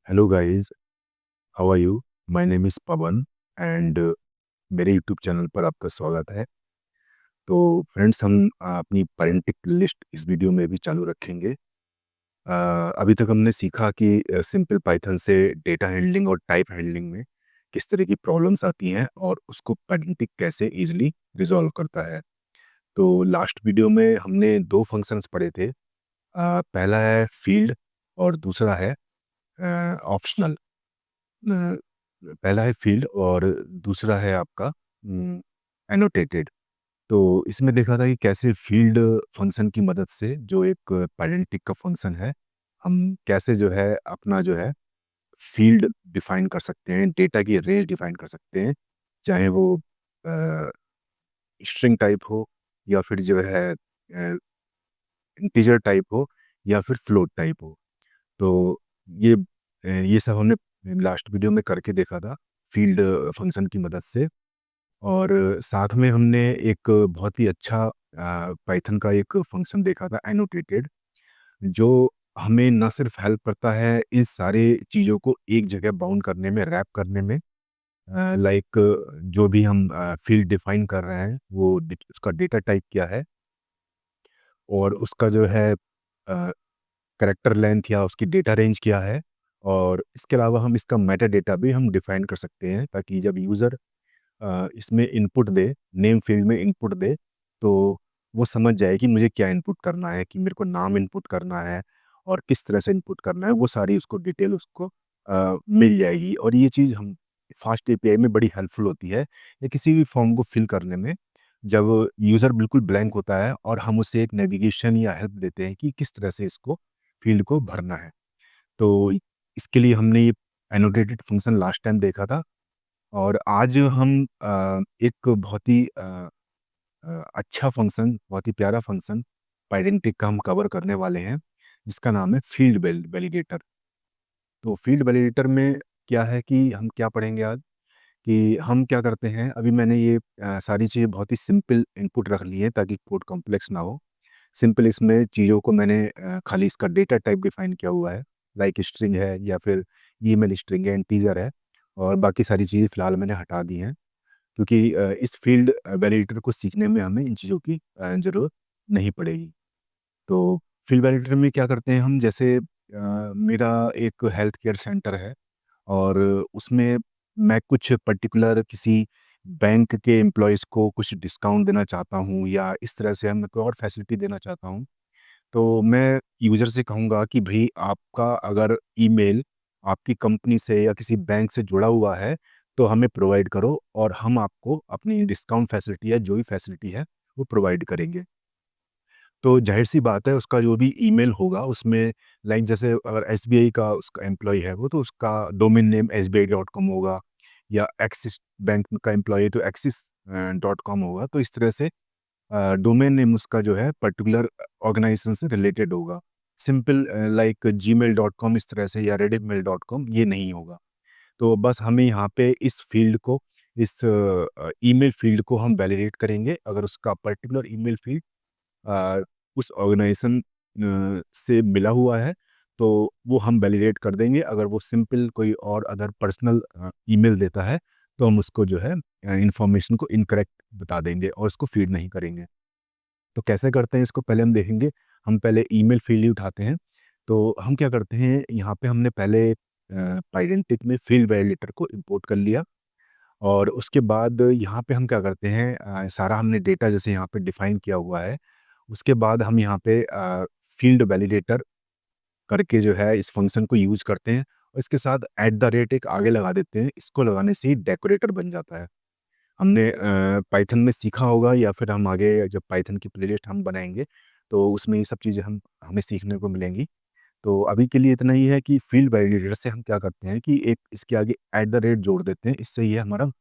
Hello guys, how are you? My name is Pavan and मेरे YouTube channel पर आपका स्वागत है। तो फ्रेंड्स, हम अपनी पेरेंटिंग लिस्ट इस वीडियो में भी चालू रखेंगे। अभी तक हमने सीखा कि सिंपल पाइथन से डेटा हैंडलिंग और टाइप हैंडलिंग में किस तरह की प्रॉब्लम्स आती हैं और उसको पेरेंटिंग कैसे इजीली रिजॉल्व करता है। तो लास्ट वीडियो में हमने दो फंक्शंस पढ़े थे। पहला है फील्ड और दूसरा है ऑप्शनल। पहला है फील्ड और दूसरा है आपका एनोटेटेड। तो इसमें देखा था कि कैसे फील्ड फंक्शन की मदद से जो एक पेरेंटिक का फंक्शन है, हम कैसे जो है अपना जो है फील्ड डिफाइन कर सकते हैं, डेटा की रेंज डिफाइन कर सकते हैं, चाहे वो स्ट्रिंग टाइप हो या फिर जो है इंटीजर टाइप हो या फिर फ्लोट टाइप हो। तो ये सब हमने लास्ट वीडियो में करके देखा था फील्ड फंक्शन की मदद से। और साथ में हमने एक बहुत ही अच्छा पाइथन का एक फंक्शन देखा था एनोटेटेड, जो हमें न सिर्फ हेल्प करता है इन सारे चीज़ों को एक जगह बाउंड करने में, रैप करने में। लाइक जो भी हम फील्ड डिफाइन कर रहे हैं वो उसका डेटा टाइप क्या है और उसका जो है कैरेक्टर लेंथ या उसकी डेटा रेंज क्या है। और इसके अलावा हम इसका मेटा डेटा भी हम डिफाइन कर सकते हैं, ताकि जब यूज़र इसमें इनपुट दे, नेम फील्ड में इनपुट दे, तो वो समझ जाए कि मुझे क्या इनपुट करना है, कि मेरे को नाम इनपुट करना है और किस तरह से इनपुट करना है। वो सारी उसको डिटेल उसको मिल जाएगी। और ये चीज़ हम फास्ट एपीआई में बड़ी हेल्पफुल होती है, या किसी भी फॉर्म को फिल करने में। जब यूज़र बिल्कुल ब्लैंक होता है और हम उसे एक नेविगेशन या हेल्प देते हैं कि किस तरह से इसको फील्ड को भरना है। तो इसके लिए हमने ये एनोटेटेड फंक्शन लास्ट टाइम देखा था। और आज हम एक बहुत ही अच्छा फंक्शन, बहुत ही प्यारा फंक्शन पाइडेंटिक का हम कवर करने वाले हैं, जिसका नाम है फील्ड वैलिडेटर। तो फील्ड वैलिडेटर में क्या है कि हम क्या पढ़ेंगे आज, कि हम क्या करते हैं। अभी मैंने ये सारी चीज़ें बहुत ही सिंपल इनपुट रख ली है ताकि कोड कॉम्प्लेक्स ना हो। सिंपल इसमें चीज़ों को मैंने खाली इसका डेटा टाइप डिफाइन किया हुआ है, लाइक स्ट्रिंग है या फिर ईमेल स्ट्रिंग है, इंटीजर है। और बाकी सारी चीज़ें फ़िलहाल मैंने हटा दी हैं, क्योंकि इस फील्ड वैलिडेटर को सीखने में हमें इन चीज़ों की ज़रूरत नहीं पड़ेगी। तो फील्ड वैलिडेटर में क्या करते हैं हम, जैसे मेरा एक हेल्थ केयर सेंटर है और उसमें मैं कुछ पर्टिकुलर किसी बैंक के एम्प्लॉयज़ को कुछ डिस्काउंट देना चाहता हूँ, या इस तरह से हम कोई और फैसिलिटी देना चाहता हूँ। तो मैं यूज़र से कहूँगा कि भई आपका अगर ईमेल आपकी कंपनी से या किसी बैंक से जुड़ा हुआ है, तो हमें प्रोवाइड करो और हम आपको अपनी डिस्काउंट फैसिलिटी या जो भी फैसिलिटी है, वो प्रोवाइड करेंगे। तो ज़ाहिर-सी बात है, उसका जो भी ईमेल होगा उसमें, लाइक जैसे अगर एसबीआई का उसका एम्प्लॉयी है वो, तो उसका डोमेन नेम sbi.com होगा, या एक्सिस बैंक का एम्प्लॉयी है तो एक्सिस डॉट कॉम होगा। तो इस तरह से डोमेन नेम उसका जो है पर्टिकुलर ऑर्गेनाइजेशन से रिलेटेड होगा। सिंपल लाइक gmail.com इस तरह से या redmail.com ये नहीं होगा। तो बस हमें यहाँ पे इस फ़ील्ड को, इस ईमेल फ़ील्ड को हम वैलिडेट करेंगे। अगर उसका पर्टिकुलर ईमेल फ़ील्ड अ, उस ऑर्गेनाइजेशन से मिला हुआ है, तो वो हम वैलिडेट कर देंगे। अगर वो सिंपल कोई और अदर पर्सनल ईमेल देता है, तो हम उसको जो है इन्फॉर्मेशन को इनकरेक्ट बता देंगे और उसको फ़ीड नहीं करेंगे। तो कैसे करते हैं इसको पहले हम देखेंगे। हम पहले ईमेल फ़ील्ड ही उठाते हैं। तो हम क्या करते हैं, यहाँ पे हमने पहले पाइडेंटिक में फ़ील्ड वैलिडेटर को इम्पोर्ट कर लिया। और उसके बाद यहाँ पे हम क्या करते हैं, सारा हमने डेटा जैसे यहाँ पे डिफ़ाइन किया हुआ है। उसके बाद हम यहाँ पे फ़ील्ड वैलिडेटर करके जो है इस फ़ंक्शन को यूज़ करते हैं और इसके साथ एट द रेट एक आगे लगा देते हैं। इसको लगाने से ही डेकोरेटर बन जाता है। हमने पाइथन में सीखा होगा, या फिर हम आगे जब पाइथन की प्लेलिस्ट हम बनाएँगे, तो उसमें ये सब चीज़ें हमें सीखने को मिलेंगी। तो अभी के लिए इतना ही है कि फ़ील्ड वैलिडेटर से हम क्या करते हैं कि एक इसके आगे एट द रेट जोड़ देते हैं। इससे ये हमारा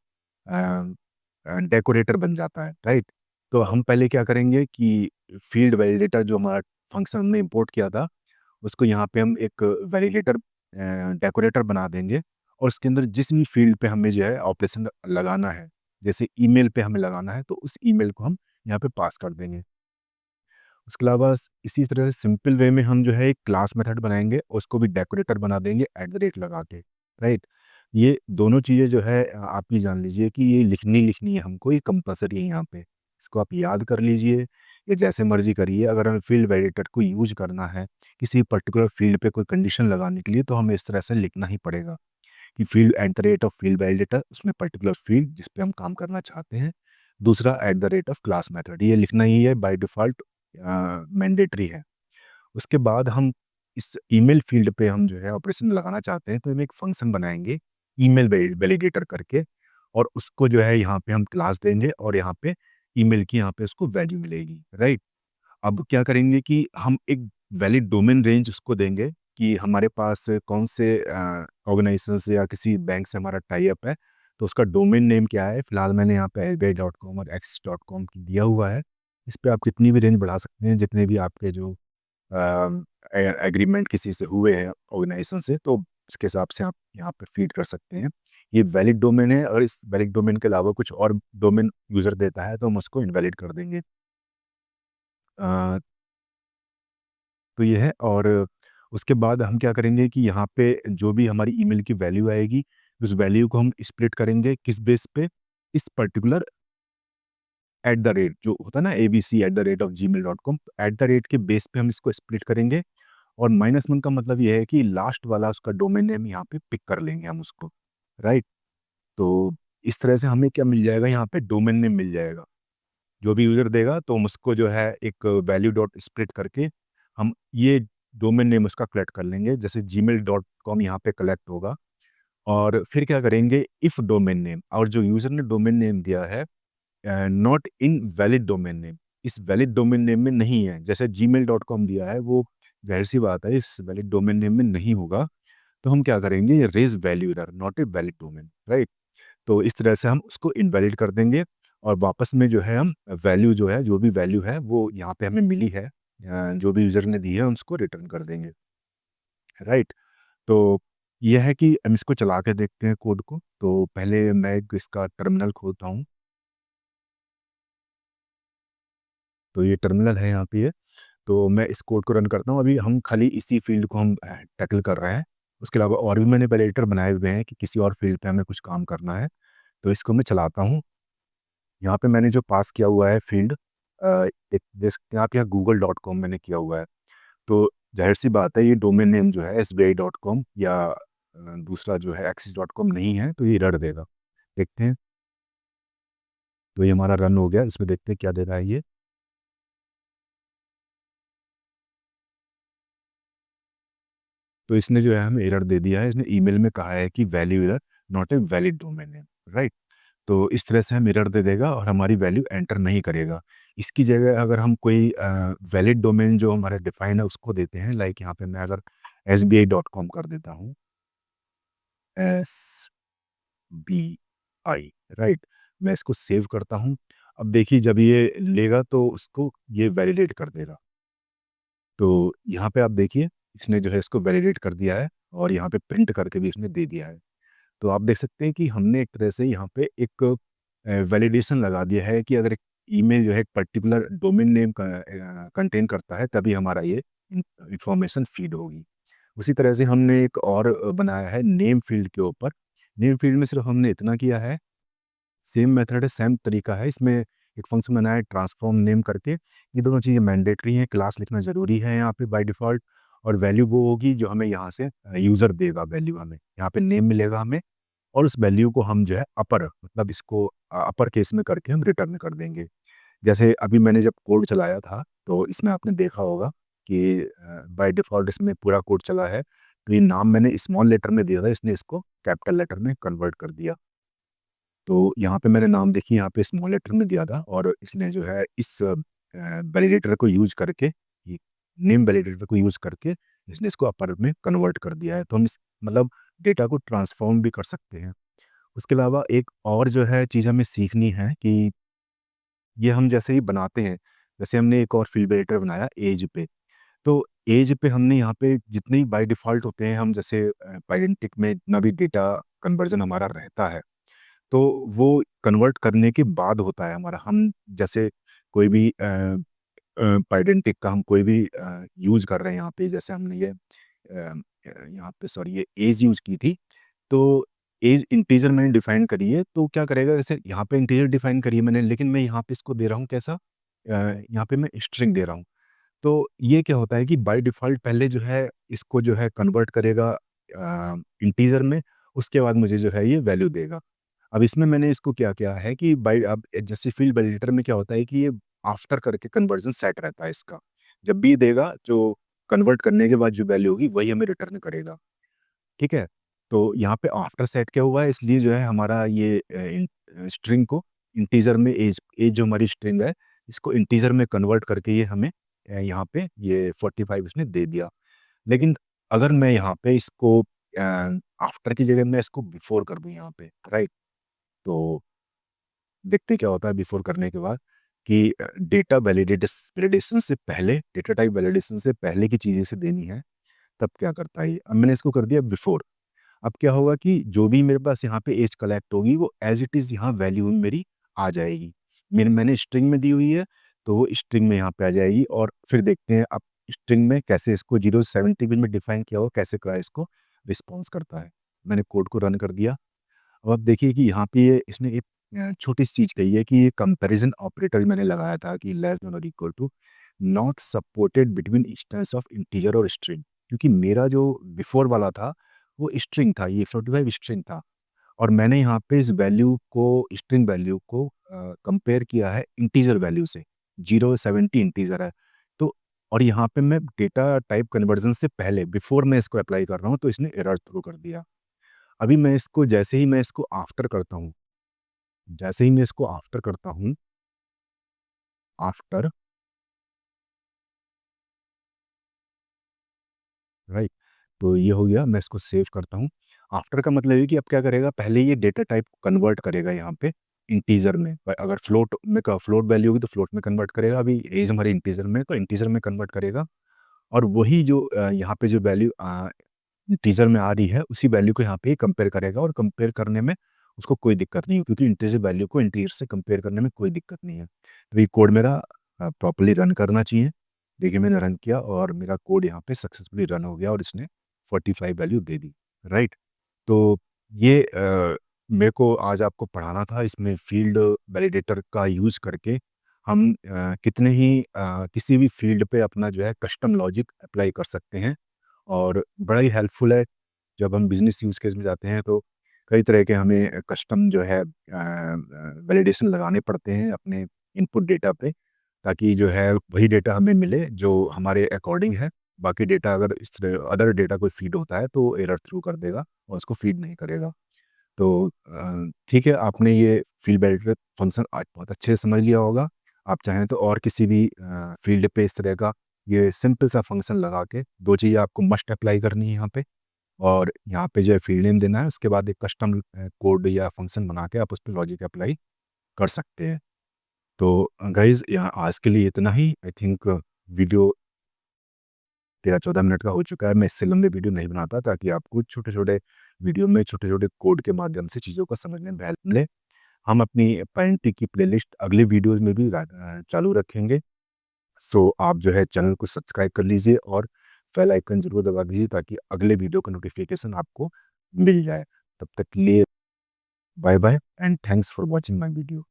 डेकोरेटर बन जाता है, राइट? तो हम पहले क्या करेंगे कि फ़ील्ड वैलिडेटर जो हमारा फंक्शन हमने इंपोर्ट किया था, उसको यहाँ पे हम एक वैलिडेटर डेकोरेटर बना देंगे। और उसके अंदर जिस भी फ़ील्ड पे हमें जो है ऑपरेशन लगाना है, जैसे ईमेल पे हमें लगाना है, तो उस ईमेल को हम यहाँ पे पास कर देंगे। उसके अलावा इसी तरह से सिंपल वे में हम जो है एक क्लास मेथड बनाएंगे, उसको भी डेकोरेटर बना देंगे एट द रेट लगा के, राइट। ये दोनों चीज़ें जो है आप ये जान लीजिए कि ये लिखनी है हमको, ये कंपलसरी है यहाँ पे। इसको आप याद कर लीजिए, ये जैसे मर्जी करिए। अगर हमें फील्ड वैलिडेटर को यूज करना है किसी पर्टिकुलर फील्ड पे कोई कंडीशन लगाने के लिए, तो हमें इस तरह से लिखना ही पड़ेगा कि field at the rate of field validator, उसमें पर्टिकुलर फील्ड जिस पे हम काम करना चाहते हैं, दूसरा at the rate of class method. ये लिखना ही है, बाय डिफ़ॉल्ट मैंडेटरी है। उसके बाद हम इस ईमेल फील्ड पे हम जो है ऑपरेशन लगाना चाहते हैं, तो हम एक फंक्शन बनाएंगे ईमेल वैलिडेटर करके, और उसको जो है यहाँ पे हम क्लास देंगे, और यहाँ पे ईमेल की यहाँ पे उसको वैल्यू मिलेगी, राइट। अब क्या करेंगे कि हम एक वैलिड डोमेन रेंज उसको देंगे कि हमारे पास कौन से ऑर्गेनाइजेशन से या किसी बैंक से हमारा टाई अप है, तो उसका डोमेन नेम क्या है। फिलहाल मैंने यहाँ पे sbi.com और x.com दिया हुआ है। इस पे आप कितनी भी रेंज बढ़ा सकते हैं, जितने भी आपके जो एग्रीमेंट किसी से हुए हैं ऑर्गेनाइजेशन से, तो उसके हिसाब से आप यहाँ पे फीड कर सकते हैं। ये वैलिड डोमेन है, और इस वैलिड डोमेन के अलावा कुछ और डोमेन यूज़र देता है तो हम उसको इनवैलिड कर देंगे। अ, तो ये है। और उसके बाद हम क्या करेंगे कि यहाँ पे जो भी हमारी ईमेल की वैल्यू आएगी, उस वैल्यू को हम स्प्लिट करेंगे किस बेस पे, इस पर्टिकुलर एट द रेट जो होता है ना, abc@gmail.com, एट द रेट के बेस पे हम इसको स्प्लिट करेंगे। और -1 का मतलब ये है कि लास्ट वाला उसका डोमेन नेम यहाँ पे पिक कर लेंगे हम उसको, राइट। तो इस तरह से हमें क्या मिल जाएगा, यहाँ पे डोमेन नेम मिल जाएगा। जो भी यूज़र देगा तो हम उसको जो है एक वैल्यू डॉट स्प्लिट करके हम ये डोमेन नेम उसका कलेक्ट कर लेंगे। जैसे gmail.com यहाँ पे कलेक्ट होगा, और फिर क्या करेंगे, इफ़ डोमेन नेम, और जो यूज़र ने डोमेन नेम दिया है not in valid domain name, इस वैलिड डोमेन नेम में नहीं है। जैसे gmail.com दिया है, वो ज़ाहिर सी बात है इस वैलिड डोमेन नेम में नहीं होगा। तो हम क्या करेंगे, raise value error not a valid domain, right. तो इस तरह से हम उसको इनवैलिड कर देंगे, और वापस में जो है हम वैल्यू जो है, जो भी वैल्यू है वो यहाँ पे हमें मिली है जो भी यूज़र ने दी है, हम उसको रिटर्न कर देंगे, राइट। तो ये है कि हम इसको चला के देखते हैं कोड को। तो पहले मैं एक इसका टर्मिनल खोलता हूँ। तो ये टर्मिनल है यहाँ पे ये। तो मैं इस कोड को रन करता हूँ। अभी हम खाली इसी फ़ील्ड को हम टैकल कर रहे हैं। उसके अलावा और भी मैंने वैलिडेटर बनाए हुए हैं कि किसी और फ़ील्ड पे हमें कुछ काम करना है। तो इसको मैं चलाता हूँ। यहाँ पे मैंने जो पास किया हुआ है फ़ील्ड एक देख सकते हैं आप, यहाँ google.com मैंने किया हुआ है। तो ज़ाहिर-सी बात है ये डोमेन नेम जो है sbi.com या दूसरा जो है axis.com नहीं है, तो ये एरर देगा। देखते हैं। तो ये हमारा रन हो गया। इसमें देखते हैं क्या दे रहा है ये। तो इसने जो है हमें एरर दे दिया है। इसने ईमेल में कहा है कि value error not a valid domain name, right. तो इस तरह से हम एरर दे देगा और हमारी वैल्यू एंटर नहीं करेगा। इसकी जगह अगर हम कोई वैलिड डोमेन जो हमारा डिफाइन है उसको देते हैं, लाइक यहाँ पे मैं अगर sbi.com कर देता हूँ, SBI, राइट। मैं इसको सेव करता हूँ। अब देखिए जब ये लेगा तो उसको ये वैलिडेट कर देगा। तो यहाँ पे आप देखिए इसने जो है इसको वैलिडेट कर दिया है, और यहाँ पे प्रिंट करके भी इसने दे दिया है। तो आप देख सकते हैं कि हमने एक तरह से यहाँ पे एक वैलिडेशन लगा दिया है कि अगर एक ईमेल जो है एक पर्टिकुलर डोमेन नेम का कंटेन करता है, तभी हमारा ये इंफॉर्मेशन फीड होगी। उसी तरह से हमने एक और बनाया है नेम फील्ड के ऊपर। नेम फील्ड में सिर्फ हमने इतना किया है, सेम मेथड है, सेम तरीका है। इसमें एक फंक्शन बनाया है ट्रांसफॉर्म नेम करके। ये दोनों चीज़ें मैंडेटरी हैं, क्लास लिखना ज़रूरी है यहाँ पे बाय डिफ़ॉल्ट। और वैल्यू वो होगी जो हमें यहाँ से यूज़र देगा वैल्यू हमें। यहाँ पे नेम मिलेगा हमें, और उस वैल्यू को हम जो है अपर मतलब इसको अपर केस में करके हम रिटर्न कर देंगे। जैसे अभी मैंने जब कोड चलाया था, तो इसमें आपने देखा होगा कि बाय डिफ़ॉल्ट इसमें पूरा कोड चला है। तो ये नाम मैंने स्मॉल लेटर में दिया था, इसने इसको कैपिटल लेटर में कन्वर्ट कर दिया। तो यहाँ पे मैंने नाम देखिए यहाँ पे स्मॉल लेटर में दिया था, और इसने जो है इस वैलिडेटर को यूज़ करके, ये नेम वैलिडेटर को यूज़ करके इसने इसको अपर में कन्वर्ट कर दिया है। तो हम इस मतलब डेटा को ट्रांसफ़ॉर्म भी कर सकते हैं। उसके अलावा एक और जो है चीज़ हमें सीखनी है कि ये हम जैसे ही बनाते हैं, जैसे हमने एक और फ़ील्ड वैलिडेटर बनाया ऐज पे। तो ऐज पे हमने यहाँ पे जितने भी बाय डिफ़ॉल्ट होते हैं, हम जैसे पाइडेंटिक में जितना भी डेटा कन्वर्जन हमारा रहता है, तो वो कन्वर्ट करने के बाद होता है हमारा। हम जैसे कोई भी पाइडेंटिक का हम कोई भी यूज़ कर रहे हैं यहाँ पे, जैसे हमने ये यहाँ पे सॉरी ये एज यूज़ की थी, तो एज इंटीजर मैंने डिफाइन करी है, तो क्या करेगा, जैसे यहाँ पे इंटीजर डिफाइन करी है मैंने, लेकिन मैं यहाँ पे इसको दे रहा हूँ कैसा, यहाँ पे मैं स्ट्रिंग दे रहा हूँ। तो ये क्या होता है कि बाय डिफ़ॉल्ट पहले जो है इसको जो है कन्वर्ट करेगा इंटीजर में, उसके बाद मुझे जो है ये वैल्यू देगा। अब इसमें मैंने इसको क्या किया है कि बाय अब जैसे फील्ड वैलिडेटर में क्या होता है कि ये आफ्टर करके कन्वर्जन सेट रहता है इसका। जब भी देगा जो कन्वर्ट करने के बाद जो वैल्यू होगी वही हमें रिटर्न करेगा, ठीक है? तो यहाँ पे आफ्टर सेट क्या हुआ है, इसलिए जो है हमारा ये स्ट्रिंग को इंटीजर में एज एज जो हमारी स्ट्रिंग है, इसको इंटीजर में कन्वर्ट करके ये हमें यहाँ पे ये 45 इसने दे दिया। लेकिन अगर मैं यहाँ पे इसको आफ्टर की जगह मैं इसको बिफोर कर दूँ यहाँ पे, राइट? तो देखते क्या होता है बिफोर करने के बाद कि डेटा वैलिडेशन से पहले, डेटा टाइप वैलिडेशन से पहले की चीज़ें इसे देनी है, तब क्या करता है ये? अब मैंने इसको कर दिया बिफोर। अब क्या होगा कि जो भी मेरे पास यहाँ पे एज कलेक्ट होगी वो एज़ इट इज़ यहाँ वैल्यू में मेरी आ जाएगी। मैंने स्ट्रिंग में दी हुई है, तो वो स्ट्रिंग में यहाँ पे आ जाएगी, और फिर देखते हैं अब स्ट्रिंग में कैसे इसको 0 से 70 में डिफाइन किया हुआ कैसे क्या इसको रिस्पॉन्स करता है। मैंने कोड को रन कर दिया। अब आप देखिए कि यहाँ पे ये इसने एक छोटी सी चीज़ कही है कि ये कंपैरिजन ऑपरेटर मैंने लगाया था कि लेस देन और equal to not supported between instance of integer और स्ट्रिंग, क्योंकि मेरा जो बिफोर वाला था वो स्ट्रिंग था, ये 45 स्ट्रिंग था, और मैंने यहाँ पे इस वैल्यू को, स्ट्रिंग वैल्यू को कंपेयर किया है इंटीजर वैल्यू से। 0 70 इंटीजर है, तो और यहाँ पे मैं डेटा टाइप कन्वर्जन से पहले बिफोर मैं इसको अप्लाई कर रहा हूँ, तो इसने एरर थ्रो कर दिया। अभी मैं इसको जैसे ही मैं इसको आफ्टर करता हूँ, जैसे ही मैं इसको आफ्टर करता हूँ, आफ्टर, राइट? तो ये हो गया, मैं इसको सेव करता हूँ। आफ्टर का मतलब है कि अब क्या करेगा, पहले ये डेटा टाइप कन्वर्ट करेगा यहाँ पे इंटीजर में। अगर फ्लोट में फ्लोट वैल्यू होगी तो फ्लोट में कन्वर्ट करेगा, अभी एज हमारे इंटीजर में, तो इंटीजर में कन्वर्ट करेगा, और वही जो यहाँ पे जो वैल्यू इंटीजर में आ रही है उसी वैल्यू को यहाँ पे कंपेयर करेगा, और कंपेयर करने में उसको कोई दिक्कत नहीं है, क्योंकि इंटीजर वैल्यू को इंटीजर से कंपेयर करने में कोई दिक्कत नहीं है। तो ये कोड मेरा प्रॉपर्ली रन करना चाहिए। देखिए मैंने रन किया और मेरा कोड यहाँ पे सक्सेसफुली रन हो गया और इसने 45 वैल्यू दे दी, राइट? तो ये मेरे को आज आपको पढ़ाना था, इसमें फील्ड वैलिडेटर का यूज़ करके हम कितने ही किसी भी फील्ड पे अपना जो है कस्टम लॉजिक अप्लाई कर सकते हैं, और बड़ा ही हेल्पफुल है। जब हम बिज़नेस यूज़ केस में जाते हैं तो कई तरह के हमें कस्टम जो है वैलिडेशन लगाने पड़ते हैं अपने इनपुट डेटा पे, ताकि जो है वही डेटा हमें मिले जो हमारे अकॉर्डिंग है। बाकी डेटा अगर इस तरह अदर डेटा कोई फीड होता है तो एरर थ्रू कर देगा और उसको फीड नहीं करेगा। तो ठीक है, आपने ये फील्ड वैलिडेटर फंक्शन आज बहुत अच्छे से समझ लिया होगा। आप चाहें तो और किसी भी फील्ड पे इस तरह का ये सिंपल सा फंक्शन लगा के 2 चीज़ें आपको मस्ट अप्लाई करनी है यहाँ पे, और यहाँ पे जो है फील्ड नेम देना है, उसके बाद एक कस्टम कोड या फंक्शन बना के आप उस पे लॉजिक अप्लाई कर सकते हैं। तो गाइज़ यहाँ आज के लिए इतना ही। आई थिंक वीडियो 13-14 मिनट का हो चुका है। मैं इससे लंबे वीडियो नहीं बनाता, ताकि आपको छोटे-छोटे वीडियो में छोटे-छोटे कोड के माध्यम से चीज़ों को समझने में हेल्प मिले। हम अपनी पैरेंटी की प्लेलिस्ट अगले वीडियोज़ में भी चालू रखेंगे। सो आप जो है चैनल को सब्सक्राइब कर लीजिए और बेल आइकन ज़रूर दबा दीजिए, ताकि अगले वीडियो का नोटिफिकेशन आपको मिल जाए। तब तक के लिए bye bye and thanks for watching my video.